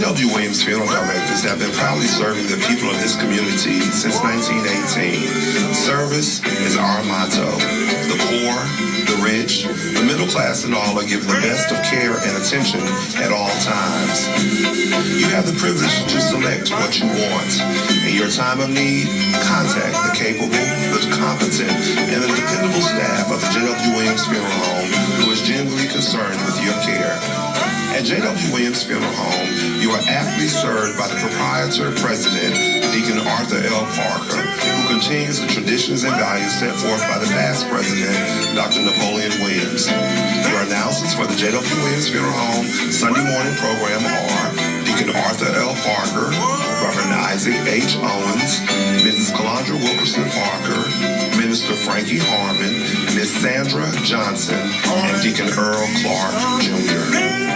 J.W. Williams Funeral Directors have been proudly serving the people of this community since 1918. Service is our motto. The poor, the rich, the middle class and all are given the best of care and attention at all times. You have the privilege to select what you want. In your time of need, contact the capable, the competent, and the dependable staff of the J.W. Williams Funeral Home who is genuinely concerned with your care. At J.W. Williams Funeral Home, you are aptly served by the proprietor president, Deacon Arthur L. Parker, who continues the traditions and values set forth by the past president, Dr. Napoleon Williams. Your announcements for the J.W. Williams Funeral Home Sunday morning program are Deacon Arthur L. Parker, Reverend Isaac H. Owens, Mrs. Calandra Wilkerson Parker, Minister Frankie Harmon, Miss Sandra Johnson, and Deacon Earl Clark, Jr.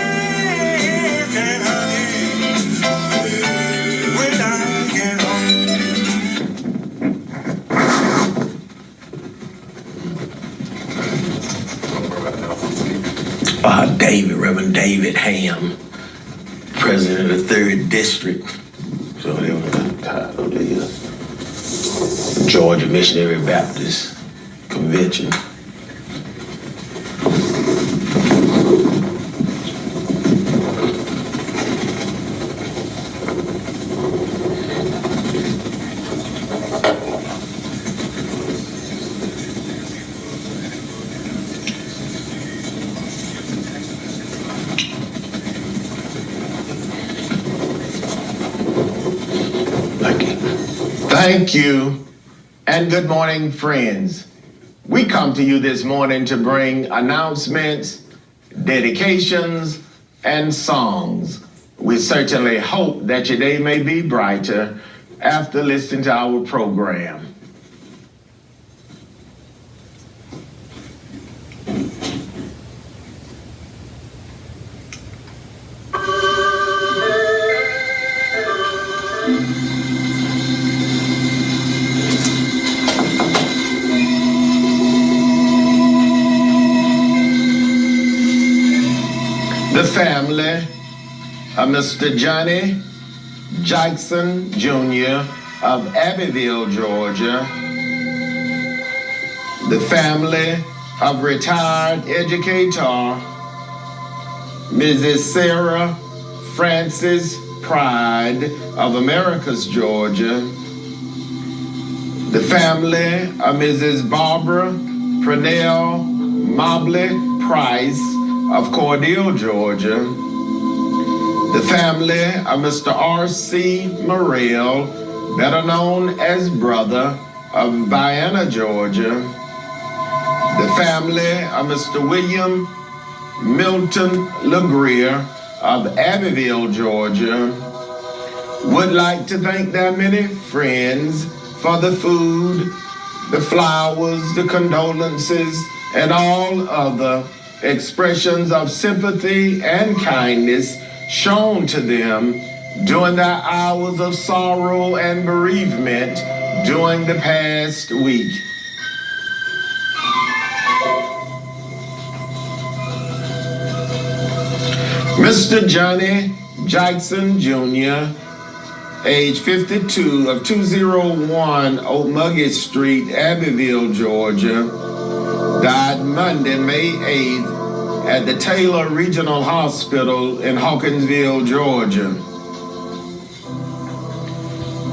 Reverend David Ham, President of the 3rd District. So they were the title of the Georgia Missionary Baptist Convention. Thank you, and good morning, friends. We come to you this morning to bring announcements, dedications, and songs. We certainly hope that your day may be brighter after listening to our program. The family of Mr. Johnny Jackson Jr. of Abbeville, Georgia. The family of retired educator Mrs. Sarah Francis Pride of Americus, Georgia. The family of Mrs. Barbara Purnell Mobley Price of Cordele, Georgia. The family of Mr. R.C. Morrell, better known as Brother, of Vienna, Georgia. The family of Mr. William Milton LeGrier of Abbeville, Georgia, would like to thank their many friends for the food, the flowers, the condolences, and all other expressions of sympathy and kindness shown to them during their hours of sorrow and bereavement during the past week. Mr. Johnny Jackson Jr., age 52, of 201 Okmulgee Street, Abbeville, Georgia, died Monday, May 8th at the Taylor Regional Hospital in Hawkinsville, Georgia.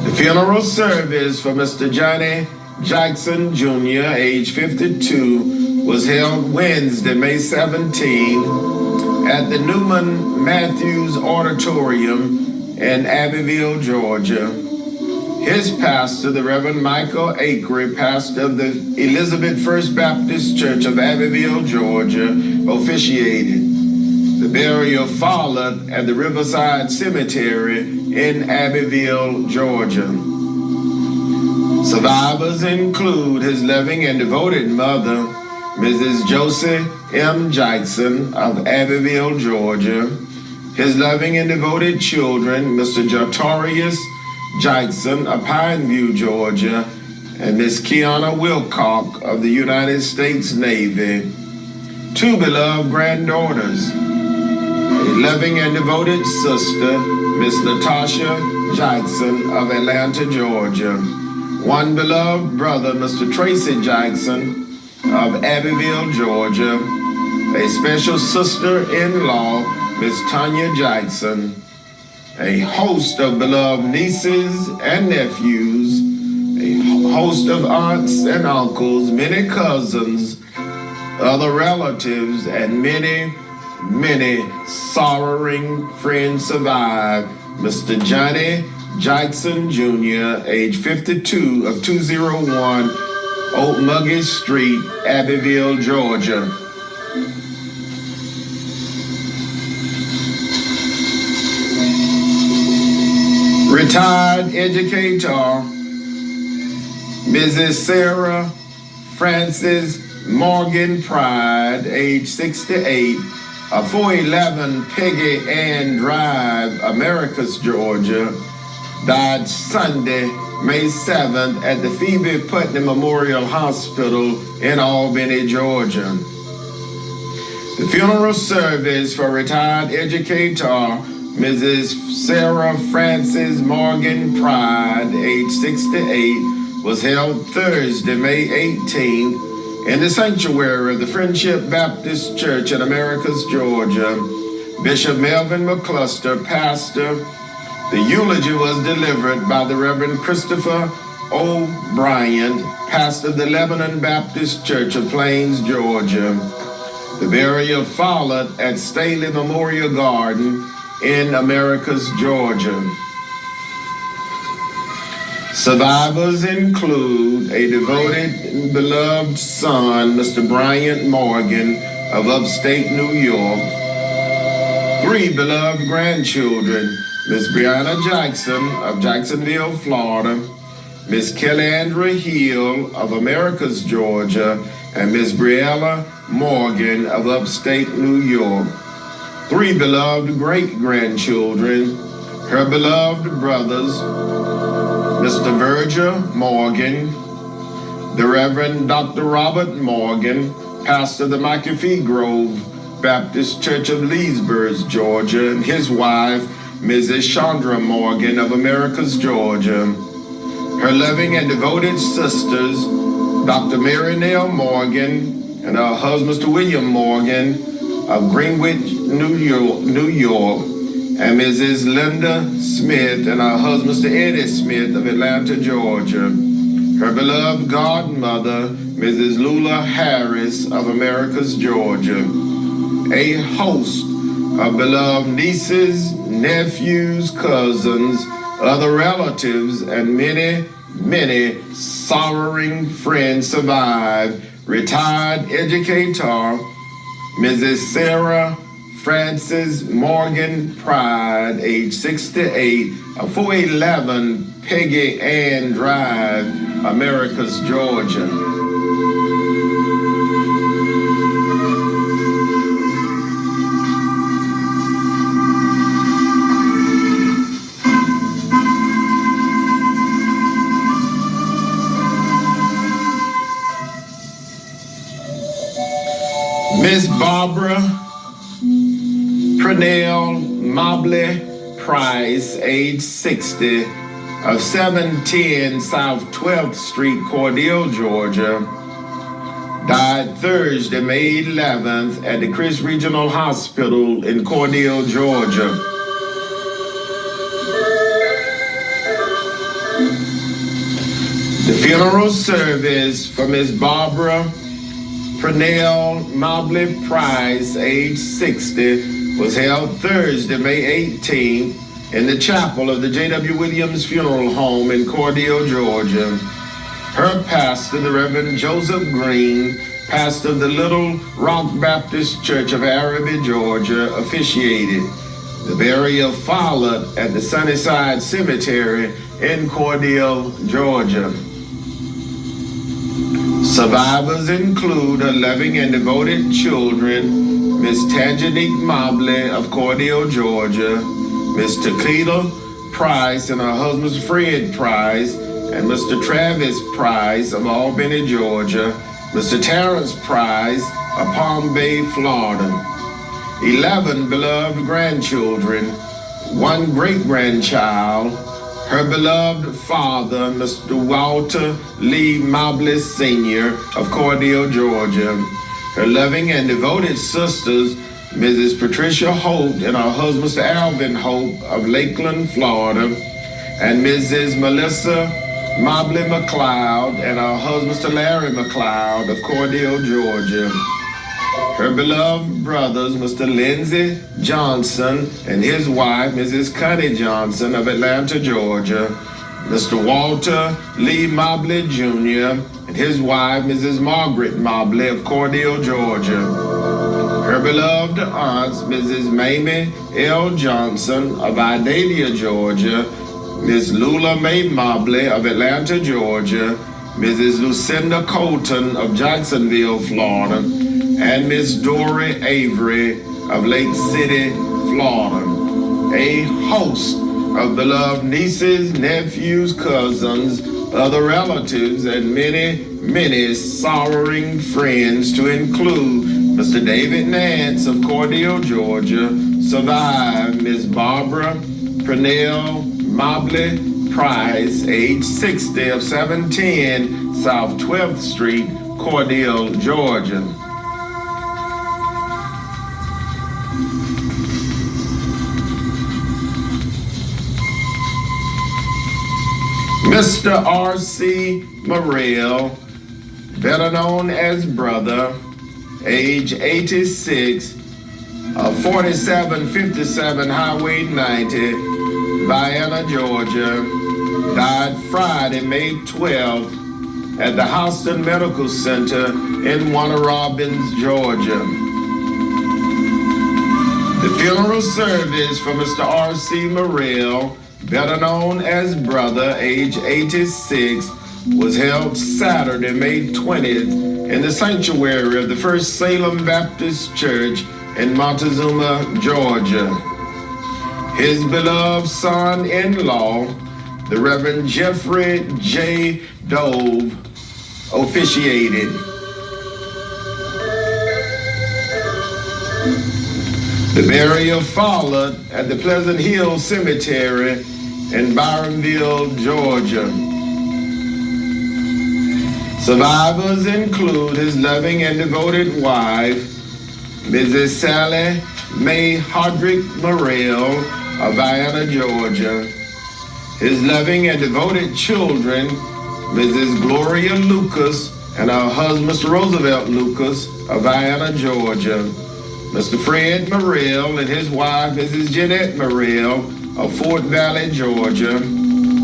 The funeral service for Mr. Johnny Jackson Jr., age 52, was held Wednesday, May 17th at the Newman Matthews Auditorium in Abbeville, Georgia. His pastor, the Reverend Michael Acre, pastor of the Elizabeth First Baptist Church of Abbeville, Georgia, officiated. The burial followed at the Riverside Cemetery in Abbeville, Georgia. Survivors include his loving and devoted mother, Mrs. Josie M. Jackson of Abbeville, Georgia, his loving and devoted children, Mr. Jartorius Jackson of Pineview, Georgia, and Miss Kiana Wilcock of the United States Navy. Two beloved granddaughters, a loving and devoted sister, Miss Natasha Jackson of Atlanta, Georgia. One beloved brother, Mr. Tracy Jackson of Abbeville, Georgia. A special sister-in-law, Miss Tanya Jackson. A host of beloved nieces and nephews. A host of aunts and uncles, many cousins, other relatives, and many sorrowing friends survive. Mr. Johnny Jackson Jr., age 52, of 201 Old Muggy Street, Abbeville, Georgia. Retired educator, Mrs. Sarah Frances Morgan Pride, age 68, of 411 Peggy Ann Drive, Americus, Georgia, died Sunday, May 7th at the Phoebe Putnam Memorial Hospital in Albany, Georgia. The funeral service for retired educator Mrs. Sarah Frances Morgan Pride, age 68, was held Thursday, May 18th, in the sanctuary of the Friendship Baptist Church in Americus, Georgia. Bishop Melvin McCluster, pastor. The eulogy was delivered by the Reverend Christopher O'Brien, pastor of the Lebanon Baptist Church of Plains, Georgia. The burial followed at Staley Memorial Garden in Americus, Georgia. Survivors include a devoted and beloved son, Mr. Bryant Morgan of upstate New York. 3 beloved grandchildren, Miss Brianna Jackson of Jacksonville, Florida, Miss Kellandra Hill of Americus, Georgia, and Miss Briella Morgan of upstate New York. 3 beloved great-grandchildren, her beloved brothers, Mr. Virgil Morgan, the Reverend Dr. Robert Morgan, pastor of the McAfee Grove Baptist Church of Leesburg, Georgia, and his wife, Mrs. Chandra Morgan of Americus, Georgia. Her loving and devoted sisters, Dr. Mary Nell Morgan and her husband, Mr. William Morgan of Greenwich, New York, and Mrs. Linda Smith and her husband, Mr. Eddie Smith of Atlanta, Georgia. Her beloved godmother, Mrs. Lula Harris of Americus, Georgia. A host of beloved nieces, nephews, cousins, other relatives, and many sorrowing friends survive. Retired educator, Mrs. Sarah Frances Morgan Pride, age 68, of 411 Peggy Ann Drive, Americus, Georgia. Miss Barbara Pernell Mobley Price, age 60, of 710 South 12th Street, Cordele, Georgia, died Thursday, May 11th at the Chris Regional Hospital in Cordele, Georgia. The funeral service for Miss Barbara Pernell Mobley Price, age 60, was held Thursday, May 18th, in the chapel of the J.W. Williams Funeral Home in Cordele, Georgia. Her pastor, the Reverend Joseph Green, pastor of the Little Rock Baptist Church of Araby, Georgia, officiated. The burial followed at the Sunnyside Cemetery in Cordele, Georgia. Survivors include her loving and devoted children, Miss Tangenique Mobley of Cordele, Georgia, Miss Tequila Price and her husband Fred Price, and Mr. Travis Price of Albany, Georgia, Mr. Terrence Price of Palm Bay, Florida. 11 beloved grandchildren, one great-grandchild, her beloved father, Mr. Walter Lee Mobley Sr. of Cordele, Georgia, her loving and devoted sisters, Mrs. Patricia Holt and her husband, Mr. Alvin Holt of Lakeland, Florida, and Mrs. Melissa Mobley McLeod and her husband, Mr. Larry McLeod of Cordele, Georgia. Her beloved brothers, Mr. Lindsey Johnson and his wife, Mrs. Connie Johnson of Atlanta, Georgia. Mr. Walter Lee Mobley Jr. and his wife, Mrs. Margaret Mobley of Cordele, Georgia. Her beloved aunts, Mrs. Mamie L. Johnson of Idalia, Georgia. Miss Lula Mae Mobley of Atlanta, Georgia. Mrs. Lucinda Colton of Jacksonville, Florida. And Miss Dory Avery of Lake City, Florida. A host of beloved nieces, nephews, cousins, other relatives, and many, many sorrowing friends to include Mr. David Nance of Cordele, Georgia, survived Miss Barbara Pernell Mobley Price, age 60, of 710 South 12th Street, Cordele, Georgia. Mr. R.C. Morrell, better known as Brother, age 86, of 4757 Highway 90, Vienna, Georgia, died Friday, May 12th at the Houston Medical Center in Warner Robins, Georgia. The funeral service for Mr. R.C. Morrell, better known as Brother, age 86, was held Saturday, May 20th in the sanctuary of the First Salem Baptist Church in Montezuma, Georgia. His beloved son-in-law, the Reverend Jeffrey J. Dove, officiated. The burial followed at the Pleasant Hill Cemetery in Byronville, Georgia. Survivors include his loving and devoted wife, Mrs. Sally Mae Hodrick Morrell of Vienna, Georgia. His loving and devoted children, Mrs. Gloria Lucas and her husband, Mr. Roosevelt Lucas of Vienna, Georgia. Mr. Fred Morrell and his wife, Mrs. Jeanette Morrell of Fort Valley, Georgia.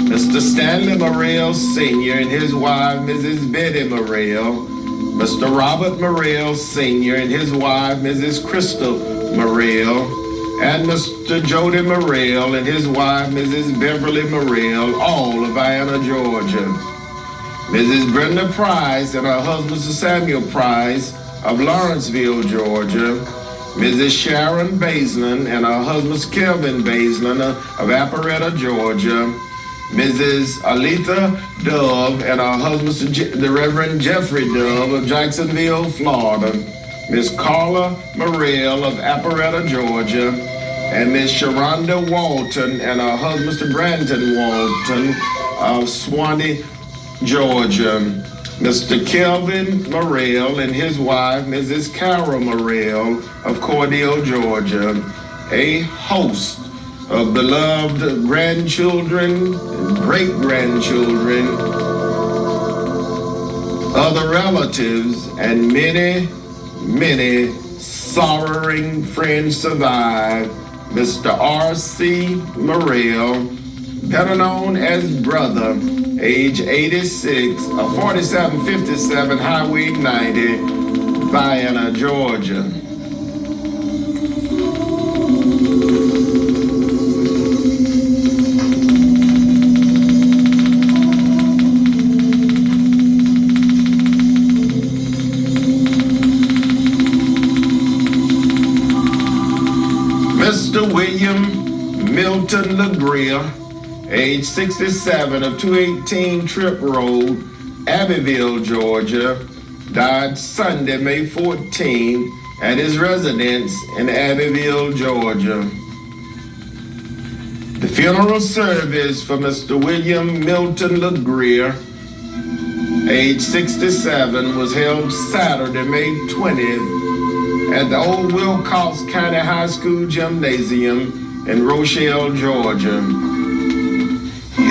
Mr. Stanley Morrell Sr. and his wife, Mrs. Betty Morrell. Mr. Robert Morrell Sr. and his wife, Mrs. Crystal Morrell. And Mr. Jody Morrell and his wife, Mrs. Beverly Morrell, all of Vienna, Georgia. Mrs. Brenda Price and her husband, Mr. Samuel Price of Lawrenceville, Georgia. Mrs. Sharon Baisland and her husband, Kelvin Baisland of Alpharetta, Georgia. Mrs. Alita Dove and her husband, the Reverend Jeffrey Dove of Jacksonville, Florida. Miss Carla Morrell of Alpharetta, Georgia. And Miss Sharonda Walton and her husband, Mr. Brandon Walton of Swanee, Georgia. Mr. Kelvin Morrell and his wife, Mrs. Carol Morrell of Cordele, Georgia. A host of beloved grandchildren and great-grandchildren, other relatives, and many, many sorrowing friends survive Mr. R.C. Morrell, better known as Brother, age 86, of 4757 Highway 90, Vienna, Georgia. Mr. William Milton LaGria, age 67, of 218 Tripp Road, Abbeville, Georgia, died Sunday, May 14, at his residence in Abbeville, Georgia. The funeral service for Mr. William Milton LeGrier, age 67, was held Saturday, May 20th at the old Wilcox County High School Gymnasium in Rochelle, Georgia.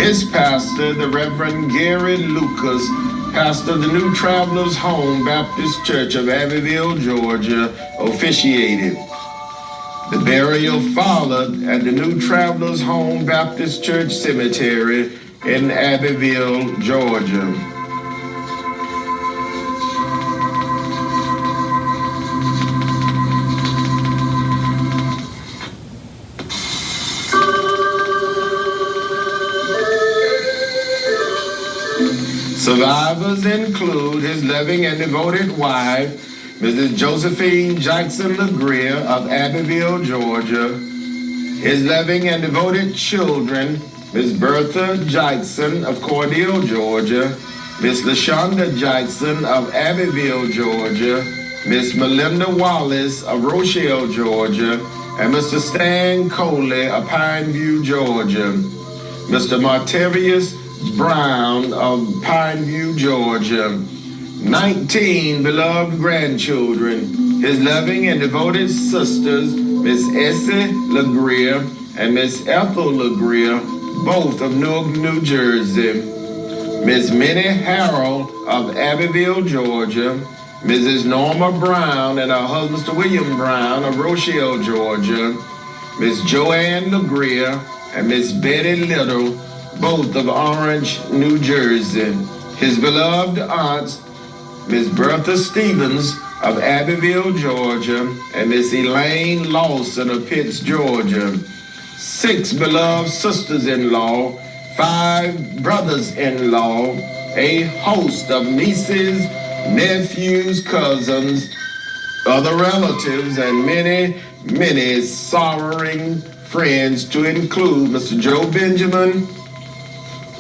His pastor, the Reverend Gary Lucas, pastor of the New Travelers Home Baptist Church of Abbeville, Georgia, officiated. The burial followed at the New Travelers Home Baptist Church Cemetery in Abbeville, Georgia. Survivors include his loving and devoted wife, Mrs. Josephine Jackson LeGrier of Abbeville, Georgia. His loving and devoted children, Miss Bertha Jackson of Cordele, Georgia. Miss LaShonda Jackson of Abbeville, Georgia. Miss Melinda Wallace of Rochelle, Georgia. And Mr. Stan Coley of Pineview, Georgia. Mr. Martavius Brown of Pineview, Georgia. 19 beloved grandchildren, his loving and devoted sisters, Miss Essie LeGrier and Miss Ethel LeGrier, both of Newark, New Jersey. Miss Minnie Harrell of Abbeville, Georgia. Mrs. Norma Brown and her husband, Mr. William Brown of Rochelle, Georgia. Miss Joanne LeGrier and Miss Betty Little, both of Orange, New Jersey. His beloved aunts, Miss Bertha Stevens of Abbeville, Georgia, and Miss Elaine Lawson of Pitts, Georgia. 6 beloved sisters-in-law, 5 brothers-in-law, a host of nieces, nephews, cousins, other relatives, and many, many sorrowing friends, to include Mr. Joe Benjamin,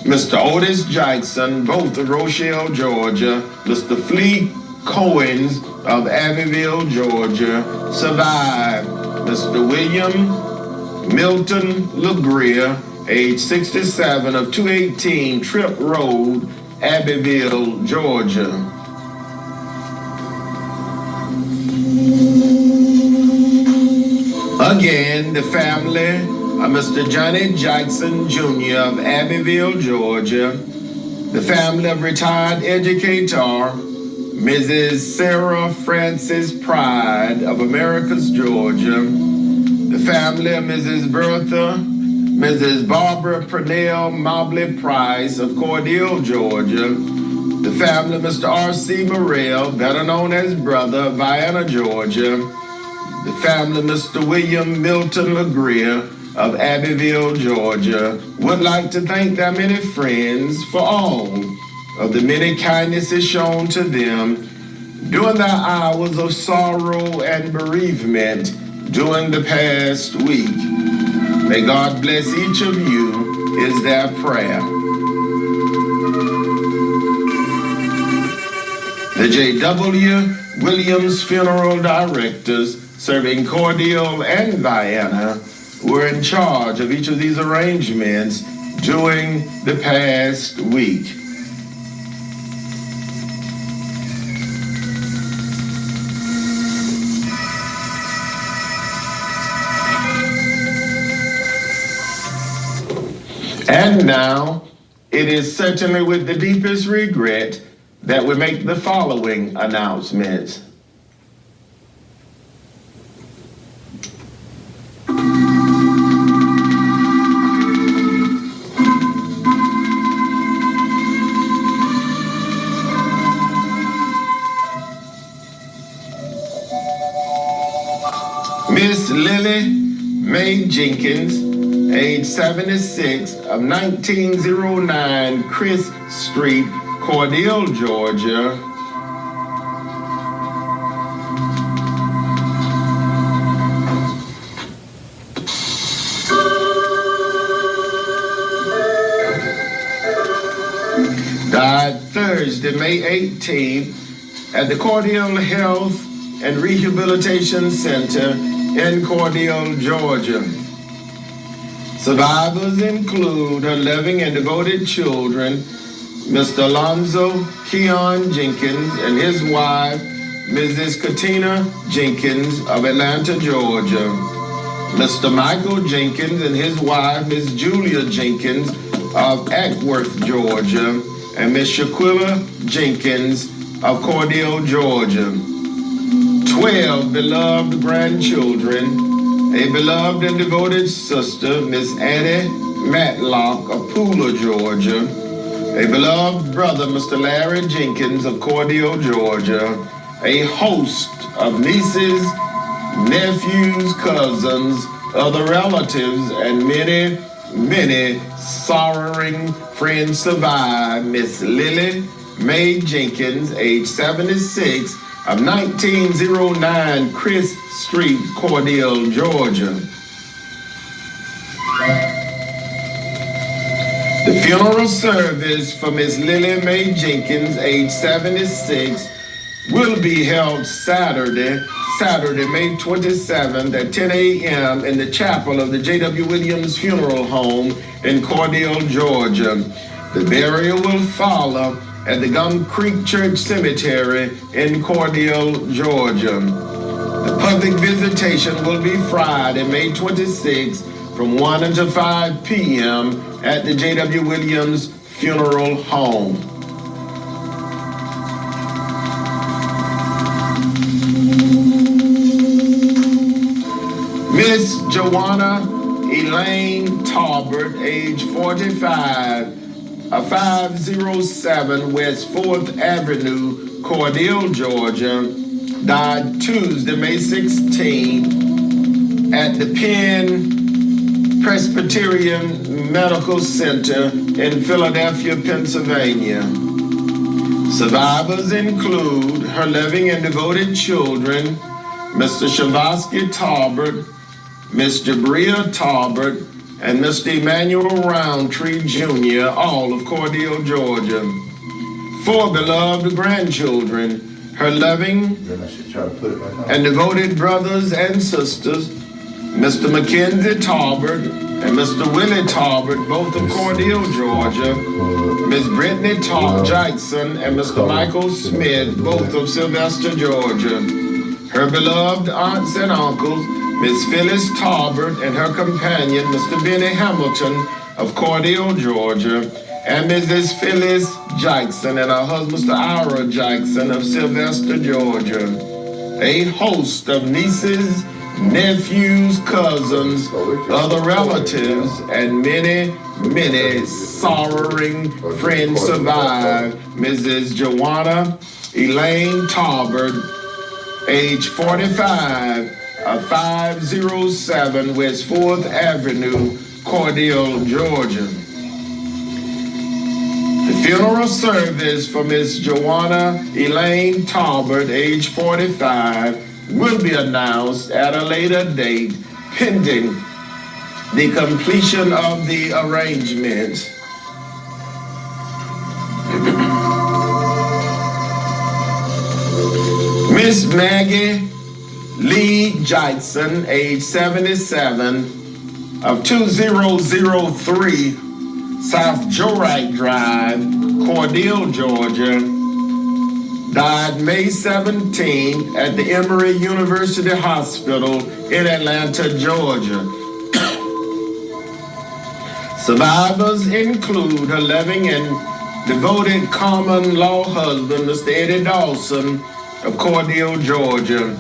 Mr. Otis Jackson, both of Rochelle, Georgia, Mr. Flea Cohens of Abbeville, Georgia, survived Mr. William Milton LeGrier, age 67, of 218 Tripp Road, Abbeville, Georgia. Again, the family of Mr. Johnny Jackson Jr. of Abbeville, Georgia, the family of retired educator Mrs. Sarah Frances Pride of Americus, Georgia, the family of Mrs. Mrs. Barbara Purnell Mobley Price of Cordele, Georgia, the family of Mr. R.C. Morrell, better known as Brother, of Vienna, Georgia, the family of Mr. William Milton LeGrier of Abbeville, Georgia, would like to thank their many friends for all of the many kindnesses shown to them during their hours of sorrow and bereavement during the past week. May God bless each of you, is their prayer. The J.W. Williams Funeral Directors, serving Cordele and Vienna, were in charge of each of these arrangements during the past week. And now, it is certainly with the deepest regret that we make the following announcements. Miss Lily Mae Jenkins, age 76, of 1909 Chris Street, Cordele, Georgia. Died Thursday, May 18th, at the Cordele Health and Rehabilitation Center in Cordele, Georgia. Survivors include her loving and devoted children, Mr. Alonzo Keon Jenkins and his wife, Mrs. Katina Jenkins of Atlanta, Georgia. Mr. Michael Jenkins and his wife, Ms. Julia Jenkins of Ackworth, Georgia, and Ms. Shaquilla Jenkins of Cordele, Georgia. 12 beloved grandchildren, a beloved and devoted sister, Miss Annie Matlock of Pooler, Georgia, a beloved brother, Mr. Larry Jenkins of Cordele, Georgia, a host of nieces, nephews, cousins, other relatives, and many, many sorrowing friends survive. Miss Lily Mae Jenkins, age 76, of 1909 Chris Street, Cordele, Georgia. The funeral service for Miss Lily Mae Jenkins, age 76, will be held Saturday, May 27th at 10 a.m. in the chapel of the J.W. Williams Funeral Home in Cordele, Georgia. The burial will follow at the Gum Creek Church Cemetery in Cordele, Georgia. The public visitation will be Friday, May 26th from 1 until 5 p.m. at the J.W. Williams Funeral Home. Miss Joanna Elaine Talbert, age 45, of 507 West 4th Avenue, Cordele, Georgia, died Tuesday, May 16, at the Penn Presbyterian Medical Center in Philadelphia, Pennsylvania. Survivors include her loving and devoted children, Mr. Shavosky Talbert, Miss Jabria Talbert, and Mr. Emmanuel Roundtree Jr., all of Cordele, Georgia. 4 beloved grandchildren, her loving and devoted brothers and sisters, Mr. Mackenzie Talbert and Mr. Willie Talbert, both of Cordele, Georgia, Miss Brittany Jackson and Mr. Michael Smith, both of Sylvester, Georgia. Her beloved aunts and uncles, Miss Phyllis Talbert and her companion, Mr. Benny Hamilton of Cordele, Georgia, and Mrs. Phyllis Jackson and her husband, Mr. Ira Jackson of Sylvester, Georgia. A host of nieces, nephews, cousins, other relatives, and many, many sorrowing friends survive. Mrs. Joanna Elaine Talbert, age 45, of 507 West 4th Avenue, Cordele, Georgia. The funeral service for Miss Joanna Elaine Talbert, age 45, will be announced at a later date, pending the completion of the arrangements. Miss Maggie Lee Jackson, age 77, of 2003 South Jorite Drive, Cordele, Georgia, died May 17 at the Emory University Hospital in Atlanta, Georgia. Survivors include her loving and devoted common law husband, Mr. Eddie Dawson of Cordele, Georgia.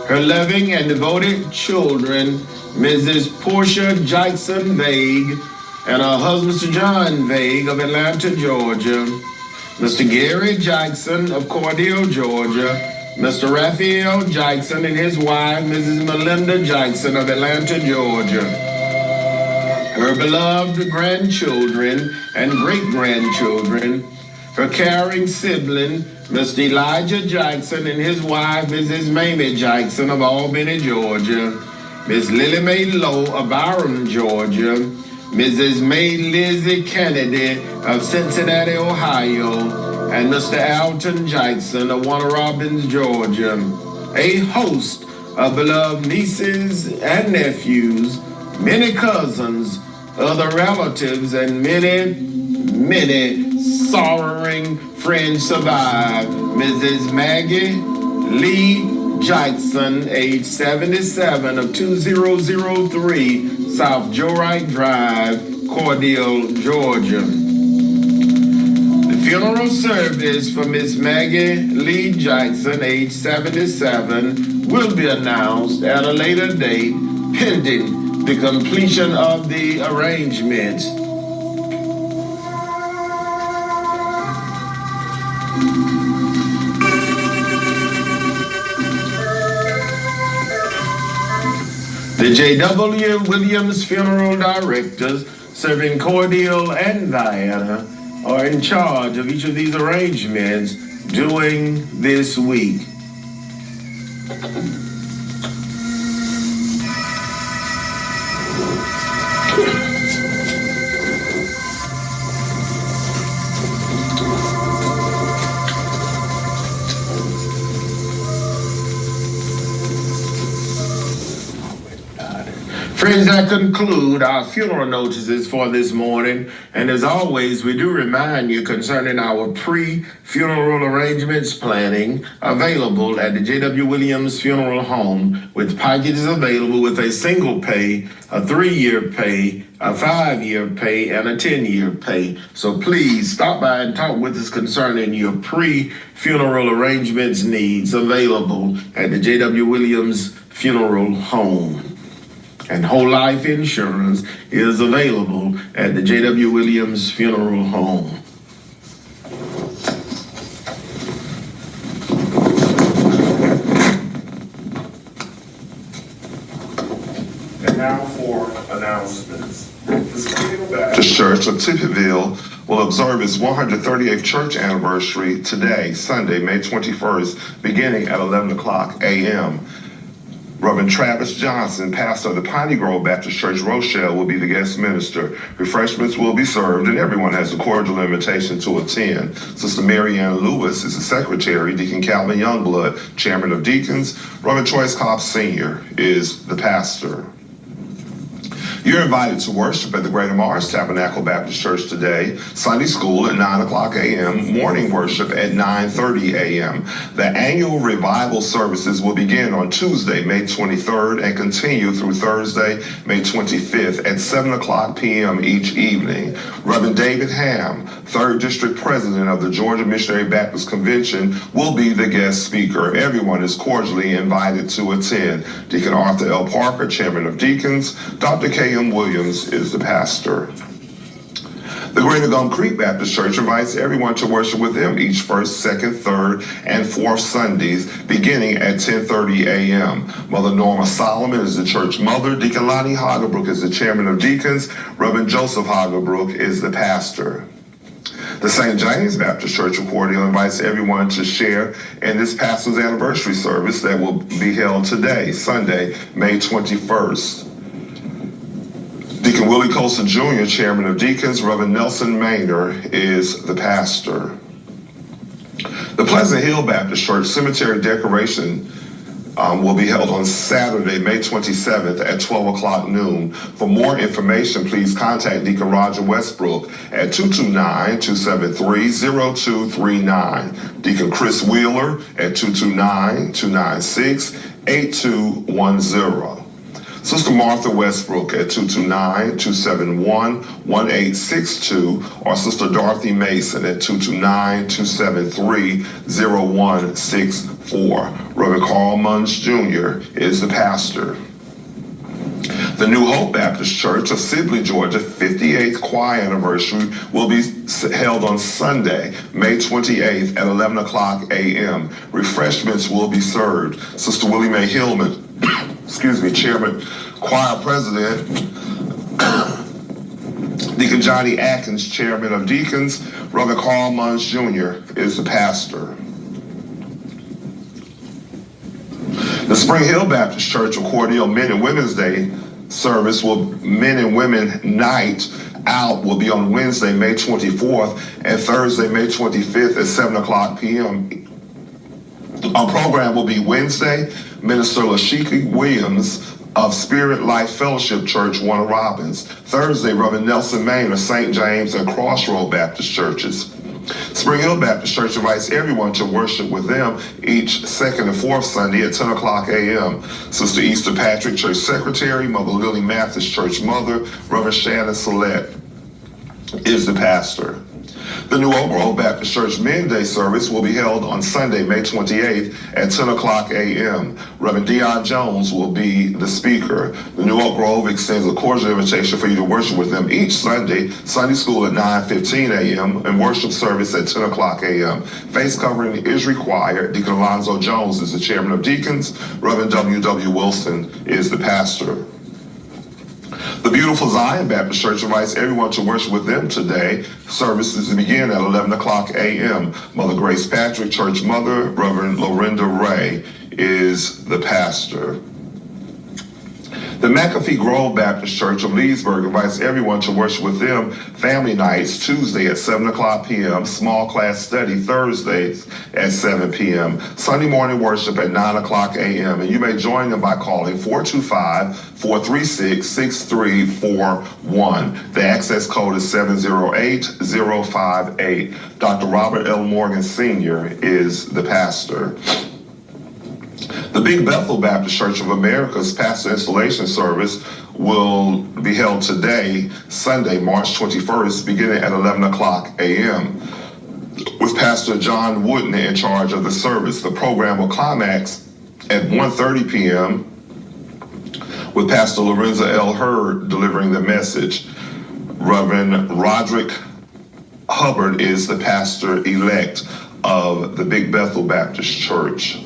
Her loving and devoted children, Mrs. Portia Jackson Vague and her husband, Mr. John Vague of Atlanta, Georgia. Mr. Gary Jackson of Cordele, Georgia. Mr. Raphael Jackson and his wife, Mrs. Melinda Jackson of Atlanta, Georgia. Her beloved grandchildren and great-grandchildren, her caring sibling, Mr. Elijah Jackson and his wife, Mrs. Mamie Jackson of Albany, Georgia, Miss Lily Mae Lowe of Byron, Georgia, Mrs. May Lizzie Kennedy of Cincinnati, Ohio, and Mr. Alton Jackson of Warner Robins, Georgia. A host of beloved nieces and nephews, many cousins, other relatives, and many sorrowing friends survive. Mrs. Maggie Lee Jackson, age 77, of 2003 South Joe Wright Drive, Cordele, Georgia. The funeral service for Miss Maggie Lee Jackson, age 77, will be announced at a later date, pending the completion of the arrangements. The J.W. Williams Funeral Directors, serving Cordele and Diana, are in charge of each of these arrangements during this week. Friends, that conclude our funeral notices for this morning. And as always, we do remind you concerning our pre-funeral arrangements planning available at the J.W. Williams Funeral Home, with packages available with a single pay, a 3-year pay, a 5-year pay, and a 10-year pay. So please stop by and talk with us concerning your pre-funeral arrangements needs available at the J.W. Williams Funeral Home. And whole life insurance is available at the J.W. Williams Funeral Home. And now for announcements. The Springfield Baptist Church of Tippettville will observe its 138th church anniversary today, Sunday, May 21st, beginning at 11 o'clock a.m. Reverend Travis Johnson, pastor of the Piney Grove Baptist Church, Rochelle, will be the guest minister. Refreshments will be served, and everyone has a cordial invitation to attend. Sister Mary Ann Lewis is the secretary. Deacon Calvin Youngblood, chairman of deacons. Reverend Choice Cobb Sr. is the pastor. You're invited to worship at the Greater Mars Tabernacle Baptist Church today. Sunday school at 9 o'clock a.m., morning worship at 9:30 a.m. The annual revival services will begin on Tuesday, May 23rd, and continue through Thursday, May 25th at 7 o'clock p.m. each evening. Reverend David Ham, 3rd District President of the Georgia Missionary Baptist Convention, will be the guest speaker. Everyone is cordially invited to attend. Deacon Arthur L. Parker, chairman of deacons. Dr. K.M. Williams is the pastor. The Greater Gum Creek Baptist Church invites everyone to worship with them each first, second, third, and fourth Sundays, beginning at 10:30 a.m. Mother Norma Solomon is the church mother. Deacon Lonnie Hagerbrook is the chairman of deacons. Reverend Joseph Hagerbrook is the pastor. The St. James Baptist Church of Cordele invites everyone to share in this pastor's anniversary service that will be held today, Sunday, May 21st. Deacon Willie Colson Jr., chairman of deacons. Reverend Nelson Maynor is the pastor. The Pleasant Hill Baptist Church cemetery decoration will be held on Saturday, May 27th at 12 o'clock noon. For more information, please contact Deacon Roger Westbrook at 229-273-0239. Deacon Chris Wheeler at 229-296-8210. Sister Martha Westbrook at 229-271-1862, or Sister Dorothy Mason at 229-273-0164. Reverend Carl Munns Jr. is the pastor. The New Hope Baptist Church of Sibley, Georgia, 58th choir anniversary will be held on Sunday, May 28th at 11 o'clock a.m. Refreshments will be served. Sister Willie Mae Hillman, chairman, choir president. Deacon Johnny Atkins, chairman of deacons. Reverend Carl Munns Jr. is the pastor. The Spring Hill Baptist Church of Cordele Men and Women's Day service Men and Women Night Out will be on Wednesday, May 24th, and Thursday, May 25th at 7 o'clock p.m. Our program will be Wednesday, Minister Lashiki Williams of Spirit Life Fellowship Church, Warner Robins. Thursday, Reverend Nelson Main of St. James and Crossroad Baptist Churches. Spring Hill Baptist Church invites everyone to worship with them each second and fourth Sunday at 10 o'clock a.m. Sister Easter Patrick, Church Secretary, Mother Lily Mathis, Church Mother, Reverend Shannon Salette is the pastor. The New Oak Grove Baptist Church Men's Day service will be held on Sunday, May 28th at 10 o'clock a.m. Reverend Dion Jones will be the speaker. The New Oak Grove extends a cordial invitation for you to worship with them each Sunday, Sunday school at 9:15 a.m. and worship service at 10 o'clock a.m. Face covering is required. Deacon Alonzo Jones is the chairman of deacons. Reverend W.W. Wilson is the pastor. The Beautiful Zion Baptist Church invites everyone to worship with them today. Services begin at 11 o'clock a.m. Mother Grace Patrick, Church Mother, Reverend Lorinda Ray is the pastor. The McAfee Grove Baptist Church of Leesburg invites everyone to worship with them family nights Tuesday at 7 o'clock p.m., small class study Thursdays at 7 p.m., Sunday morning worship at 9 o'clock a.m., and you may join them by calling 425-436-6341. The access code is 708058. Dr. Robert L. Morgan Sr. is the pastor. The Big Bethel Baptist Church of America's pastor installation service will be held today, Sunday, March 21st, beginning at 11 o'clock a.m. with Pastor John Wooden in charge of the service. The program will climax at 1:30 p.m. with Pastor Lorenza L. Hurd delivering the message. Reverend Roderick Hubbard is the pastor-elect of the Big Bethel Baptist Church.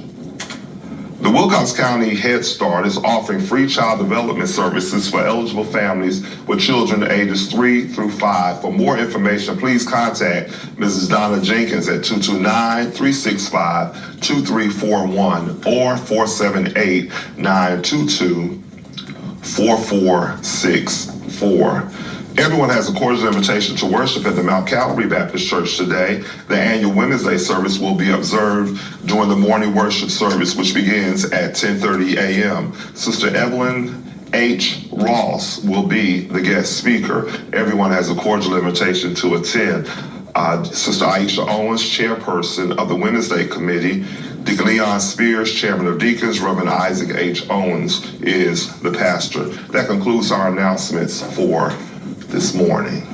The Wilcox County Head Start is offering free child development services for eligible families with children ages 3 through 5. For more information, please contact Mrs. Donna Jenkins at 229-365-2341 or 478-922-4464. Everyone has a cordial invitation to worship at the Mount Calvary Baptist Church today. The annual Women's Day service will be observed during the morning worship service, which begins at 10:30 a.m. Sister Evelyn H. Ross will be the guest speaker. Everyone has a cordial invitation to attend. Sister Aisha Owens, chairperson of the Women's Day Committee. Deacon Leon Spears, chairman of deacons. Reverend Isaac H. Owens is the pastor. That concludes our announcements for this morning.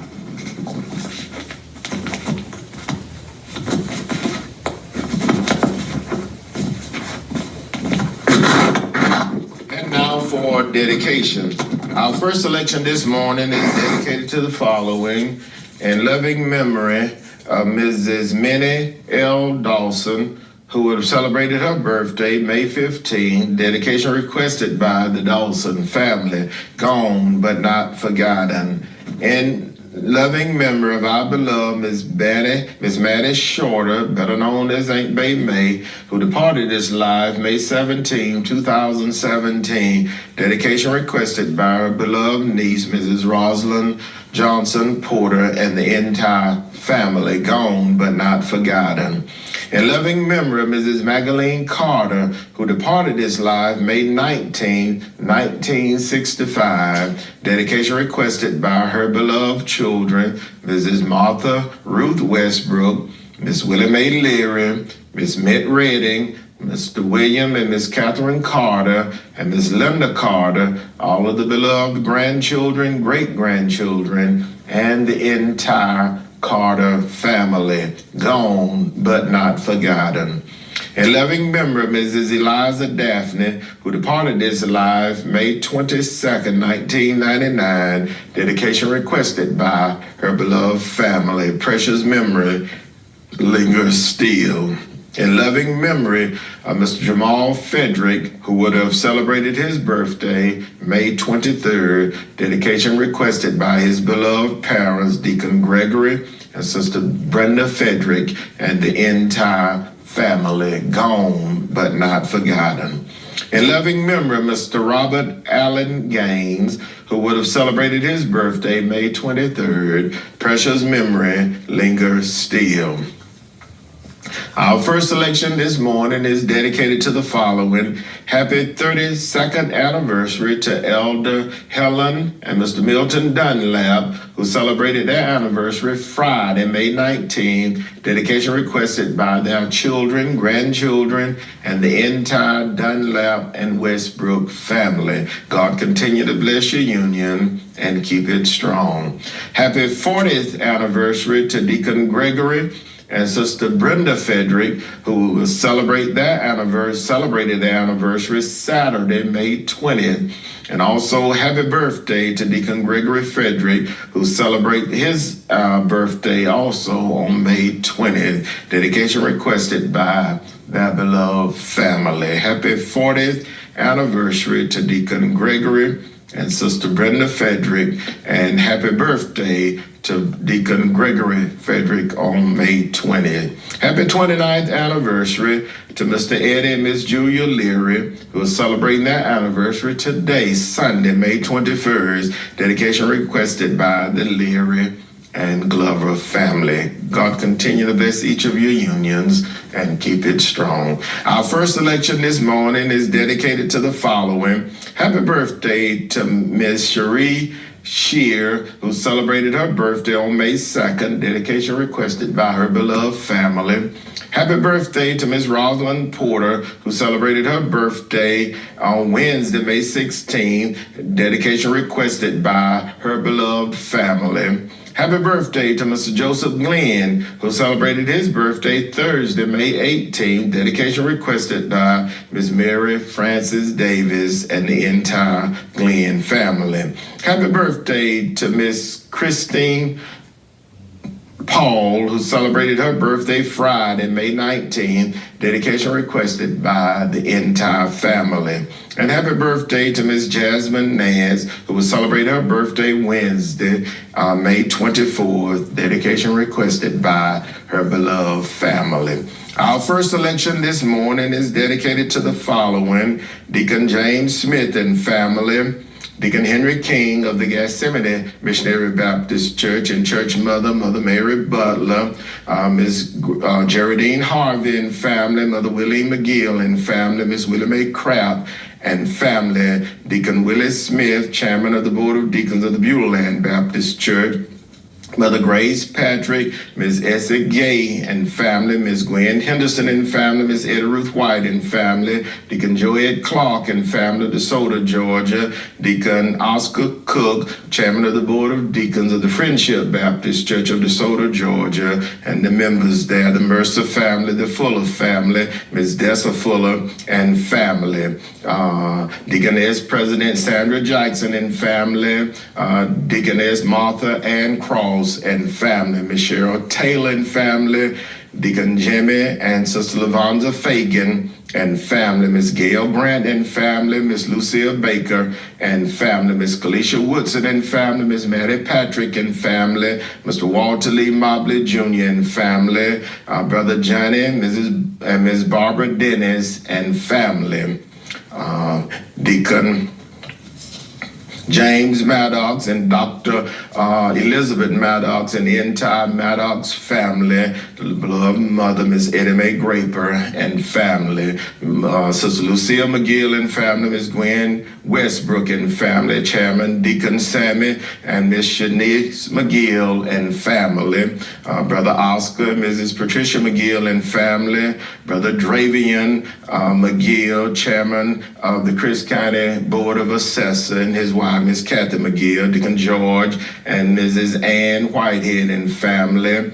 And now for dedication. Our first selection this morning is dedicated to the following: in loving memory of Mrs. Minnie L. Dawson, who would have celebrated her birthday May 15. Dedication requested by the Dawson family, gone but not forgotten. In loving memory of our beloved Miss Maddie Shorter, better known as Aunt Bay May, who departed this life May 17, 2017. Dedication requested by her beloved niece, Mrs. Rosalind Johnson Porter, and the entire family, gone but not forgotten. In loving memory of Mrs. Magdalene Carter, who departed this life May 19, 1965. Dedication requested by her beloved children, Mrs. Martha Ruth Westbrook, Miss Willie Mae Leary, Miss Mitt Redding, Mr. William and Miss Catherine Carter, and Miss Linda Carter, all of the beloved grandchildren, great-grandchildren, and the entire Carter family, gone but not forgotten. In loving memory of Mrs. Eliza Daphne, who departed this life May 22nd, 1999. Dedication requested by her beloved family. Precious memory lingers still. In loving memory of Mr. Jamal Frederick, who would have celebrated his birthday May 23rd. Dedication requested by his beloved parents, Deacon Gregory and Sister Brenda Frederick, and the entire family, gone but not forgotten. In loving memory of Mr. Robert Allen Gaines, who would have celebrated his birthday May 23rd. Precious memory lingers still. Our first selection this morning is dedicated to the following. Happy 32nd anniversary to Elder Helen and Mr. Milton Dunlap, who celebrated their anniversary Friday, May 19th. Dedication requested by their children, grandchildren, and the entire Dunlap and Westbrook family. God continue to bless your union and keep it strong. Happy 40th anniversary to Deacon Gregory and Sister Brenda Frederick, who will celebrated their anniversary Saturday, May 20th. And also happy birthday to Deacon Gregory Frederick, who celebrate his birthday also on May 20th. Dedication requested by their beloved family. Happy 40th anniversary to Deacon Gregory and Sister Brenda Frederick, and happy birthday to Deacon Gregory Frederick on May 20th. Happy 29th anniversary to Mr. Eddie and Miss Julia Leary, who are celebrating their anniversary today, Sunday, May 21st. Dedication requested by the Leary and Glover family. God continue to bless each of your unions and keep it strong. Our first selection this morning is dedicated to the following. Happy birthday to Miss Cherie Shear, who celebrated her birthday on May 2nd. Dedication requested by her beloved family. Happy birthday to Miss Rosalind Porter, who celebrated her birthday on Wednesday, May 16th. Dedication requested by her beloved family. Happy birthday to Mr. Joseph Glenn, who celebrated his birthday Thursday, May 18th. Dedication requested by Miss Mary Frances Davis and the entire Glenn family. Happy birthday to Miss Christine Paul, who celebrated her birthday Friday, May 19th. Dedication requested by the entire family. And happy birthday to Miss Jasmine Nance, who will celebrate her birthday Wednesday, May 24th. Dedication requested by her beloved family. Our first selection this morning is dedicated to the following: Deacon James Smith and family, Deacon Henry King of the Gethsemane Missionary Baptist Church, and Church Mother Mary Butler, Ms. Geraldine Harvey and family, Mother Willie McGill and family, Miss Willie Mae Craft and family, Deacon Willie Smith, Chairman of the Board of Deacons of the Beulah Baptist Church, Mother Grace Patrick, Ms. Essie Gay and family, Ms. Gwen Henderson and family, Ms. Etta Ruth White and family, Deacon Joed Clark and family, DeSoto, Georgia, Deacon Oscar Cook, Chairman of the Board of Deacons of the Friendship Baptist Church of DeSoto, Georgia, and the members there, the Mercer family, the Fuller family, Ms. Dessa Fuller and family, Deaconess President Sandra Jackson and family, Deaconess Martha Ann Cross and family, Miss Cheryl Taylor and family, Deacon Jimmy and Sister Lavonda Fagan and family, Miss Gail Grant and family, Miss Lucille Baker and family, Miss Kalisha Woodson and family, Miss Mary Patrick and family, Mr. Walter Lee Mobley Jr. and family, Brother Johnny, Miss Barbara Dennis and family, Deacon James Maddox and Dr. Elizabeth Maddox and the entire Maddox family, the beloved mother, Miss Eddie Mae Graper and family, Sister Lucille McGill and family, Miss Gwen Westbrook and family, Chairman Deacon Sammy and Miss Shanice McGill and family, Brother Oscar, Mrs. Patricia McGill and family, Brother Dravian McGill, Chairman of the Chris County Board of Assessors, and his wife, Miss Kathy McGill, Deacon George and Mrs. Ann Whitehead and family,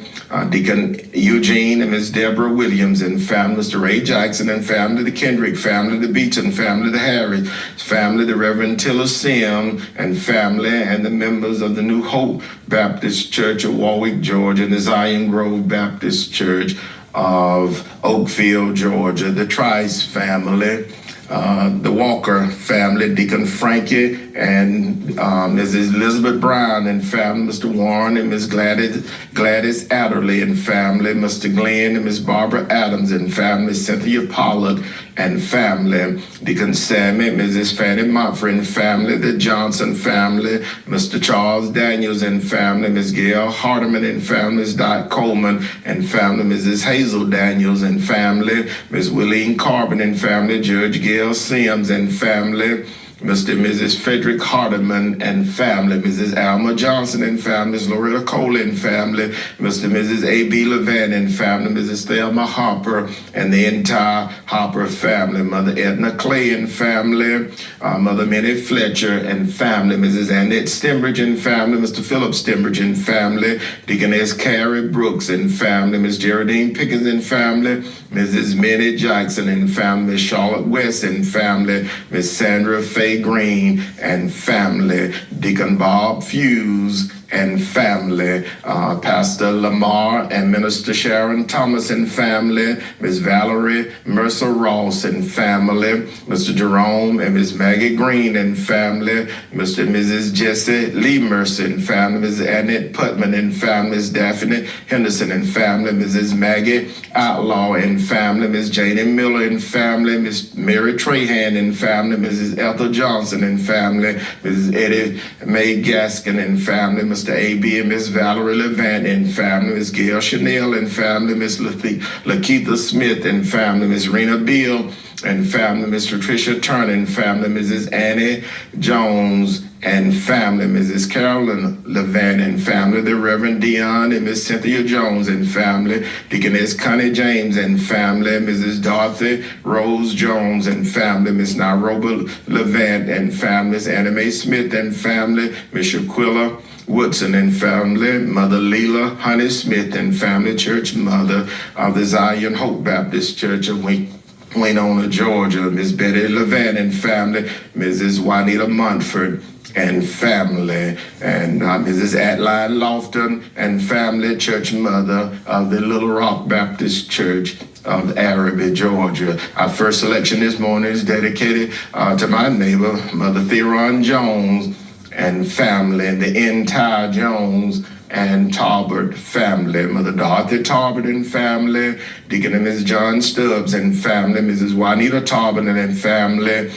Deacon Eugene and Miss Deborah Williams and family, Mr. Ray Jackson and family, the Kendrick family, the Beaton family, the Harris family, the Reverend Tiller Sim and family, and the members of the New Hope Baptist Church of Warwick, Georgia, and the Zion Grove Baptist Church of Oakfield, Georgia, the Trice family, the Walker family, Deacon Frankie and Mrs. Elizabeth Brown and family, Mr. Warren and Miss Gladys Adderley and family, Mr. Glenn and Miss Barbara Adams and family, Cynthia Pollock and family. Deacon Sammy, Mrs. Fanny Mumford and family, the Johnson family, Mr. Charles Daniels and family, Ms. Gail Hardeman and family, Ms. Dot Coleman and family, Mrs. Hazel Daniels and family, Ms. Willeen Carbon and family, Judge Gail Sims and family, Mr. and Mrs. Frederick Hardeman and family, Mrs. Alma Johnson and family, Ms. Loretta Cole and family, Mr. and Mrs. A.B. Levan and family, Mrs. Thelma Hopper and the entire Hopper family, Mother Edna Clay and family, Mother Minnie Fletcher and family, Mrs. Annette Stembridge and family, Mr. Philip Stembridge and family, Deaconess Carrie Brooks and family, Ms. Geraldine Pickens and family, Mrs. Minnie Jackson and family, Ms. Charlotte West and family, Ms. Sandra Faye Green and family, Deacon Bob Fuse and family, Pastor Lamar and Minister Sharon Thomas and family, Ms. Valerie Mercer Ross and family, Mr. Jerome and Ms. Maggie Green and family, Mr. and Mrs. Jesse Lee Mercer and family, Ms. Annette Putman and family, Ms. Daphne Henderson and family, Mrs. Maggie Outlaw and family, Ms. Janie Miller and family, Ms. Mary Trahan and family, Mrs. Ethel Johnson and family, Mrs. Eddie Mae Gaskin and family, Mr. A.B. and Ms. Valerie Levant and family, Ms. Gail Chanel and family, Ms. Lakeitha Smith and family, Ms. Rena Beal and family, Ms. Patricia Turner and family, Mrs. Annie Jones and family, Mrs. Carolyn Levant and family, the Reverend Dion and Miss Cynthia Jones and family, Deaconess Connie James and family, Mrs. Dorothy Rose Jones and family, Miss Nairobi Levant and family, Miss Annie Mae Smith and family, Miss Shaquilla Woodson and family, Mother Leela Honey Smith and family, church mother of the Zion Hope Baptist Church of Winona, Georgia, Miss Betty Levant and family, Mrs. Juanita Montford and family, and Mrs. Adeline Lofton and family, church mother of the Little Rock Baptist Church of Araby, Georgia. Our first selection this morning is dedicated to my neighbor, Mother Theron Jones and family, and the entire Jones and Talbert family, Mother Dorothy Talbert and family, Deacon and Mrs. John Stubbs and family, Mrs. Juanita Talbot and family,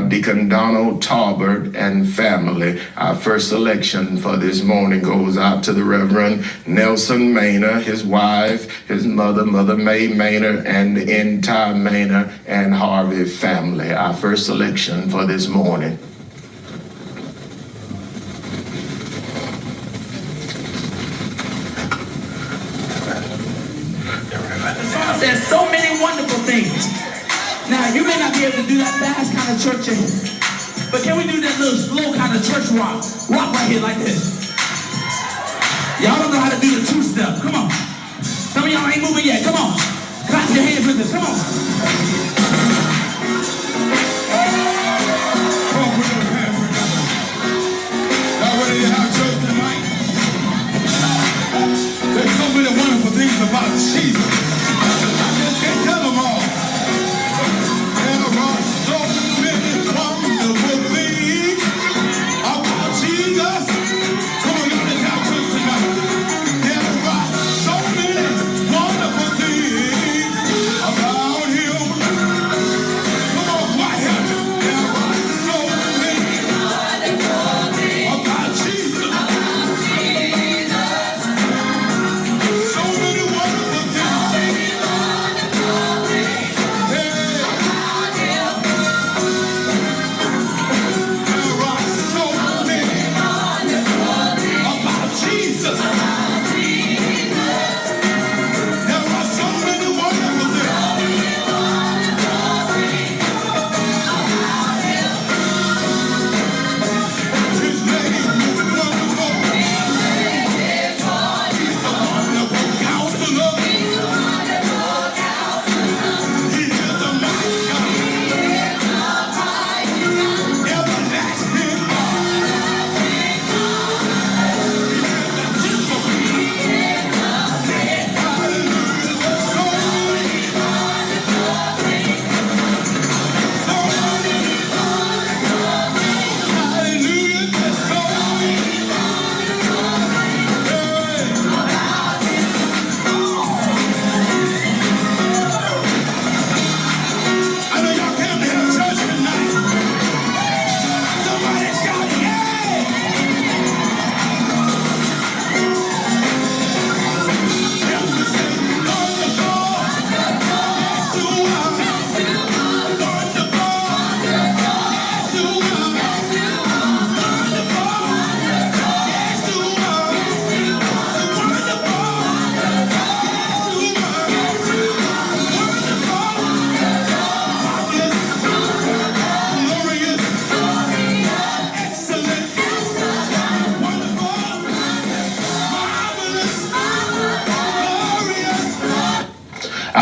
Deacon Donald Talbert and family. Our first selection for this morning goes out to the Reverend Nelson Maynor, his wife, his mother, Mother May Maynor, and the entire Maynor and Harvey family. Our first selection for this morning. There's so many wonderful things. Now, you may not be able to do that fast kind of churching, but can we do that little slow kind of church rock? Rock right here like this. Y'all don't know how to do the two-step. Come on. Some of y'all ain't moving yet. Come on. Clap your hands with us. Come on. Y'all ready to have church tonight? There's so many wonderful things about Jesus. Can't tell them all. There are so many wonderful things about Jesus. Come on, let's have church tonight. There are so many wonderful things about Him.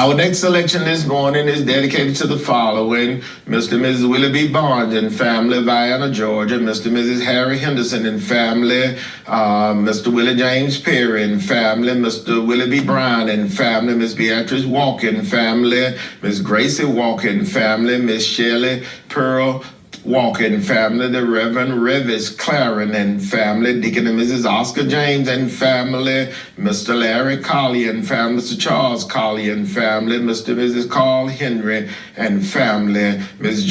Our next selection this morning is dedicated to the following: Mr. and Mrs. Willie B. Barnes and family, Vienna, Georgia; Mr. and Mrs. Harry Henderson and family; Mr. Willie James Perry and family; Mr. Willie B. Brown and family; Miss Beatrice Walker and family; Miss Gracie Walker and family; Miss Shelley Pearl Walker and family; the Reverend Revis Claren and family; Deacon and Mrs. Oscar James and family; Mr. Larry Colley and family; Mr. Charles Colley and family; Mr. and Mrs. Carl Henry and family; Mrs.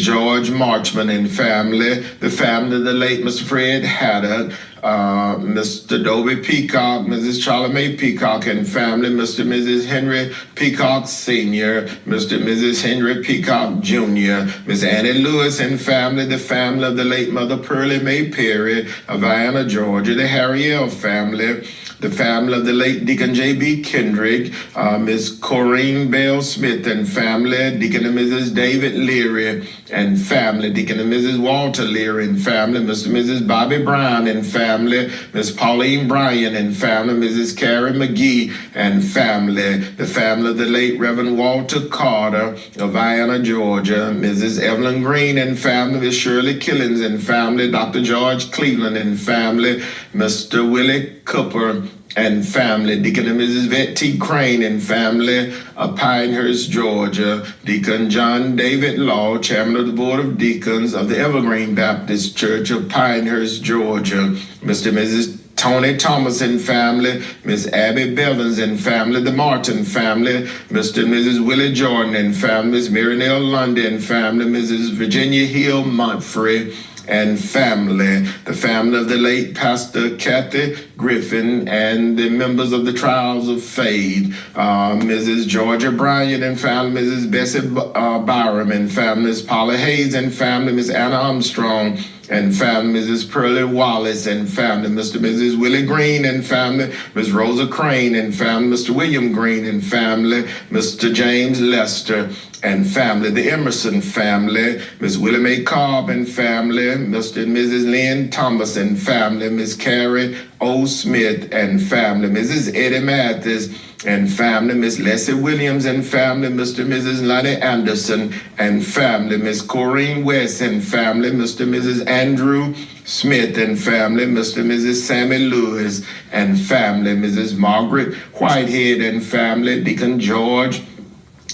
George Marchman and family; the family of the late Mr. Fred Haddock; Mr. Dobie Peacock, Mrs. Charlie Mae Peacock and family; Mr. and Mrs. Henry Peacock Sr., Mr. and Mrs. Henry Peacock Jr., Miss Annie Lewis and family; the family of the late Mother Pearlie Mae Perry of Vienna, Georgia; the Harry L. family; the family of the late Deacon J.B. Kendrick, Miss Corrine Bell Smith and family; Deacon and Mrs. David Leary and family; Deacon and Mrs. Walter Leary and family; Mr. and Mrs. Bobby Brown and family; Miss Pauline Bryan and family; Mrs. Carrie McGee and family; the family of the late Reverend Walter Carter of Vienna, Georgia; Mrs. Evelyn Green and family; Miss Shirley Killings and family; Dr. George Cleveland and family; Mr. Willie Cooper and family; Deacon and Mrs. Vet T. Crane and family of Pinehurst, Georgia; Deacon John David Law, chairman of the Board of Deacons of the Evergreen Baptist Church of Pinehurst, Georgia; Mr. and Mrs. Tony Thomas and family; Miss Abby Bevins and family; the Martin family; Mr. and Mrs. Willie Jordan and family; Miss Mary Nell Lundy and family; Mrs. Virginia Hill Montfrey and family; the family of the late Pastor Kathy Griffin and the members of the Trials of Faith; Mrs. Georgia Bryant and family; Mrs. Bessie Byram and family; Miss Paula Hayes and family; Miss Anna Armstrong and family; Mrs. Pearlie Wallace and family; Mr. and Mrs. Willie Green and family; Miss Rosa Crane and family; Mr. William Green and family; Mr. James Lester and family; the Emerson family; Miss Willie Mae Cobb and family; Mr. and Mrs. Lynn Thomas and family; Miss Carrie O. Smith and family; Mrs. Eddie Mathis and family; Miss Leslie Williams and family; Mr. and Mrs. Lonnie Anderson and family; Miss Corrine West and family; Mr. and Mrs. Andrew Smith and family; Mr. and Mrs. Sammy Lewis and family; Mrs. Margaret Whitehead and family; Deacon George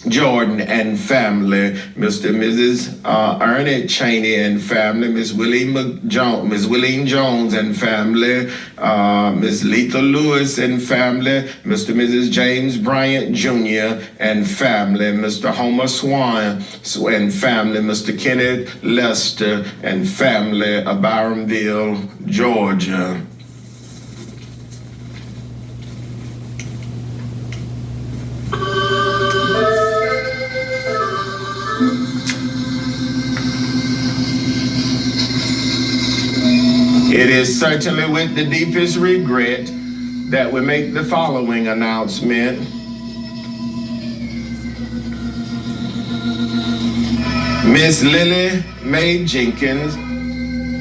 Jordan and family; Mr. and Mrs. Ernie Cheney and family; Miss Willeen Jones and family; Miss Letha Lewis and family; Mr. and Mrs. James Bryant Jr. and family; Mr. Homer Swan and family; Mr. Kenneth Lester and family of Byronville, Georgia. It is certainly with the deepest regret that we make the following announcement. Miss Lily Mae Jenkins,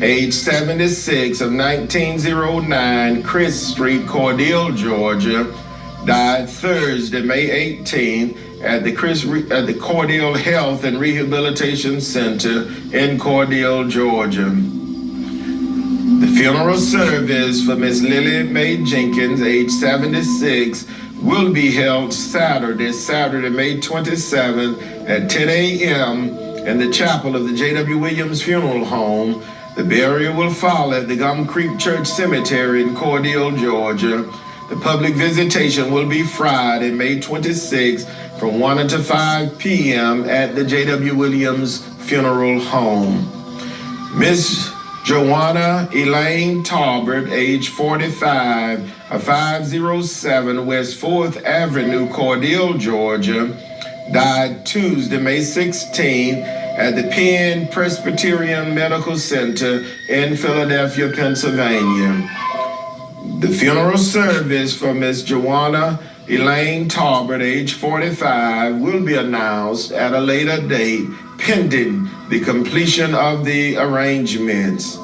age 76, of 1909 Chris Street, Cordele, Georgia, died Thursday, May 18th at the Cordele Health and Rehabilitation Center in Cordele, Georgia. The funeral service for Miss Lily Mae Jenkins, age 76, will be held Saturday, May 27th at 10 a.m. in the chapel of the J.W. Williams Funeral Home. The burial will follow at the Gum Creek Church Cemetery in Cordele, Georgia. The public visitation will be Friday, May 26th from 1 until 5 p.m. at the J.W. Williams Funeral Home. Miss Joanna Elaine Talbert, age 45, of 507 West 4th Avenue, Cordele, Georgia, died Tuesday, May 16th at the Penn Presbyterian Medical Center in Philadelphia, Pennsylvania. The funeral service for Miss Joanna Elaine Talbert, age 45, will be announced at a later date, pending the completion of the arrangements.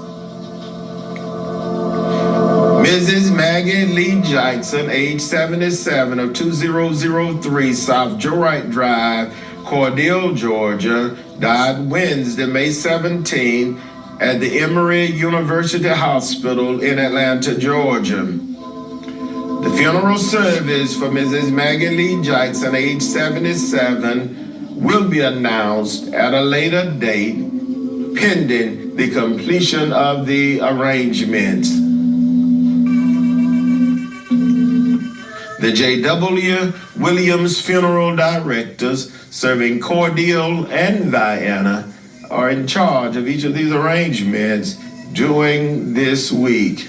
Mrs. Maggie Lee Jackson, age 77, of 2003 South Joe Wright Drive, Cordele, Georgia, died Wednesday, May 17, at the Emory University Hospital in Atlanta, Georgia. The funeral service for Mrs. Maggie Lee Jackson, age 77, will be announced at a later date, pending the completion of the arrangements. The J.W. Williams funeral directors serving Cordele and Diana are in charge of each of these arrangements during this week.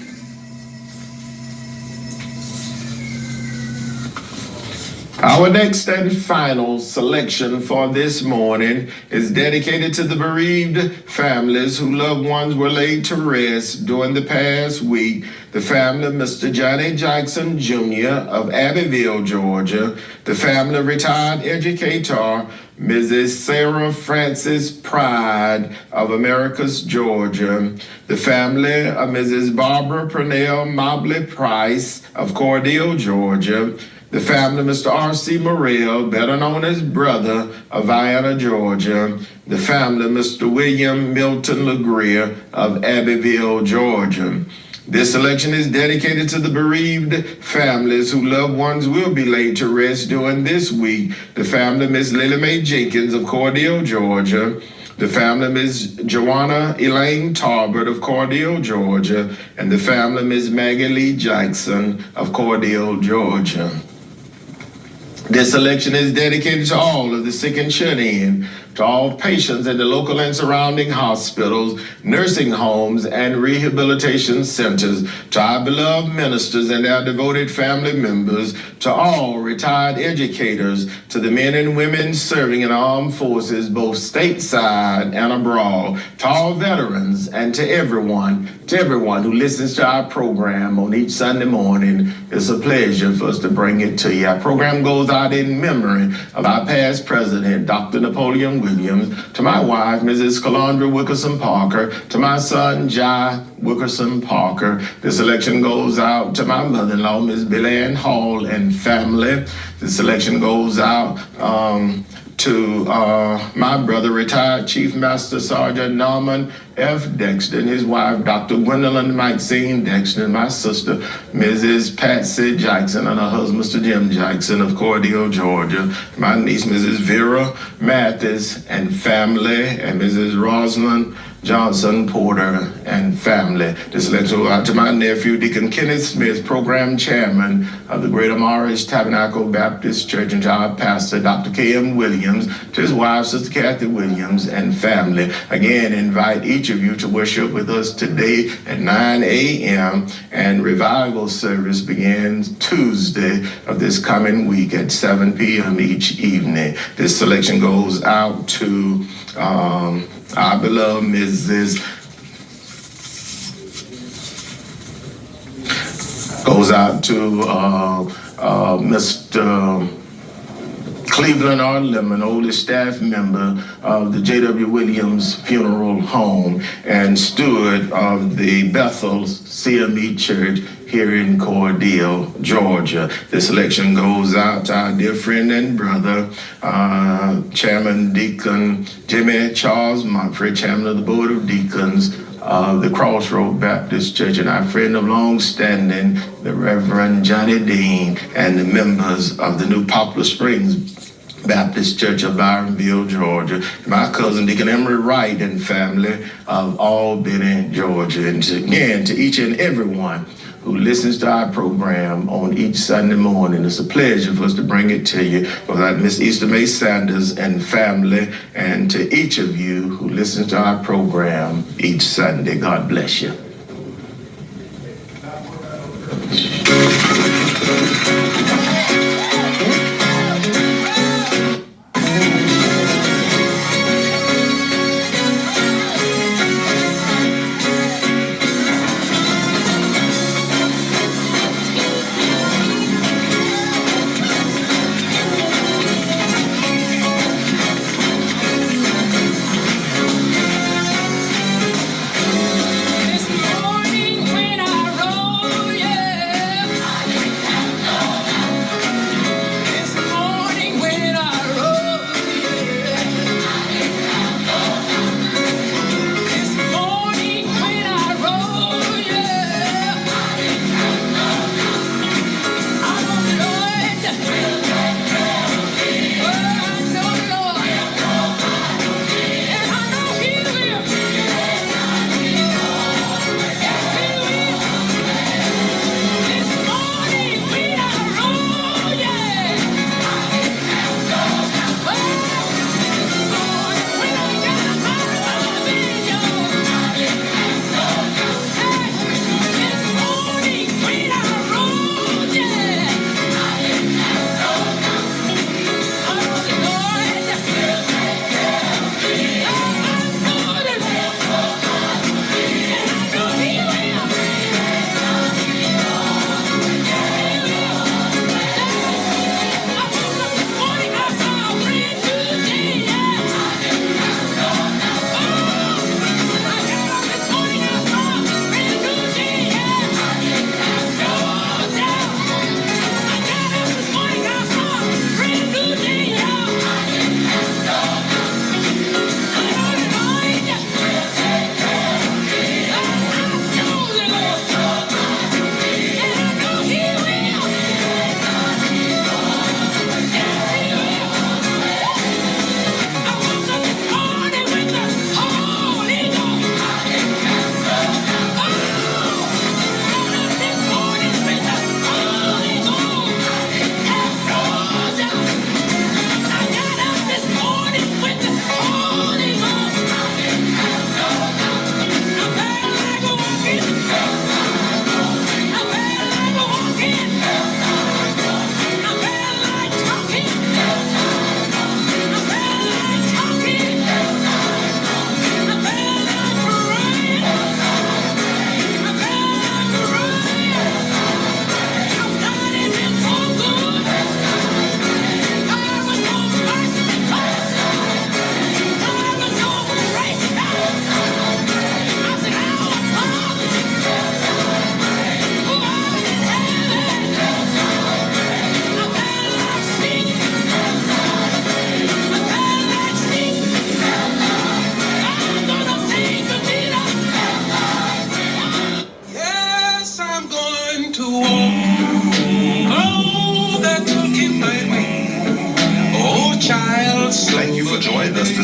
Our next and final selection for this morning is dedicated to the bereaved families whose loved ones were laid to rest during the past week. The family of Mr. Johnny Jackson Jr. of Abbeville, Georgia. The family of retired educator Mrs. Sarah Frances Pride of Americus, Georgia. The family of Mrs. Barbara Purnell Mobley Price of Cordele, Georgia. The family of Mr. R.C. Morrell, better known as Brother, of Vienna, Georgia. The family of Mr. William Milton LeGrier of Abbeville, Georgia. This selection is dedicated to the bereaved families whose loved ones will be laid to rest during this week. The family of Miss Lily Mae Jenkins of Cordele, Georgia. The family of Ms. Joanna Elaine Tarbert of Cordele, Georgia. And the family of Ms. Maggie Lee Jackson of Cordele, Georgia. This selection is dedicated to all of the sick and shut-in, to all patients in the local and surrounding hospitals, nursing homes, and rehabilitation centers, to our beloved ministers and their devoted family members, to all retired educators, to the men and women serving in armed forces, both stateside and abroad, to all veterans, and to everyone who listens to our program on each Sunday morning. It's a pleasure for us to bring it to you. Our program goes out in memory of our past president, Dr. Napoleon Williams, to my wife, Mrs. Calandra Wickerson Parker, to my son, Jai Wickerson Parker. The selection goes out to my mother-in-law, Ms. Billy Ann Hall, and family. The selection goes out to my brother, retired Chief Master Sergeant Norman F. Dexter, and his wife, Dr. Gwendolyn Maxine Dexter, and my sister, Mrs. Patsy Jackson, and her husband, Mr. Jim Jackson of Cordele, Georgia. My niece, Mrs. Vera Mathis, and family, and Mrs. Rosalind Johnson Porter and family. This letter goes out to my nephew, Deacon Kenneth Smith, program chairman of the Greater Morris Tabernacle Baptist Church, and to our pastor, Dr. K.M. Williams, to his wife, Sister Kathy Williams, and family. Again, invite each of you to worship with us today at 9 a.m. and revival service begins Tuesday of this coming week at 7 p.m. each evening. This selection goes out to our beloved Mrs. Goes out to Mr. Cleveland R. Lemon, oldest staff member of the J.W. Williams Funeral Home and steward of the Bethel CME Church here in Cordele, Georgia. This selection goes out to our dear friend and brother, Chairman Deacon Jimmy Charles Mumphrey, Chairman of the Board of Deacons of the Crossroad Baptist Church, and our friend of long standing, the Reverend Johnny Dean, and the members of the New Poplar Springs Baptist Church of Byronville, Georgia. My cousin Deacon Emery Wright and family of Albany, Georgia. And again, to each and everyone who listens to our program on each Sunday morning. It's a pleasure for us to bring it to you. Without Miss Easter May Sanders and family, and to each of you who listens to our program each Sunday. God bless you. This morning when I rose, yeah.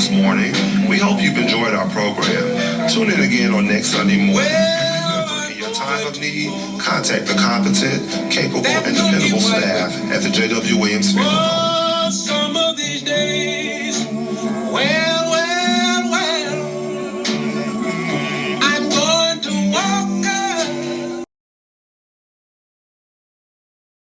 this morning. We hope you've enjoyed our program. Tune in again on next Sunday morning. Remember, in your time of need, contact the competent, capable, and dependable staff at the J.W. Williams Funeral Home. Some of these days, when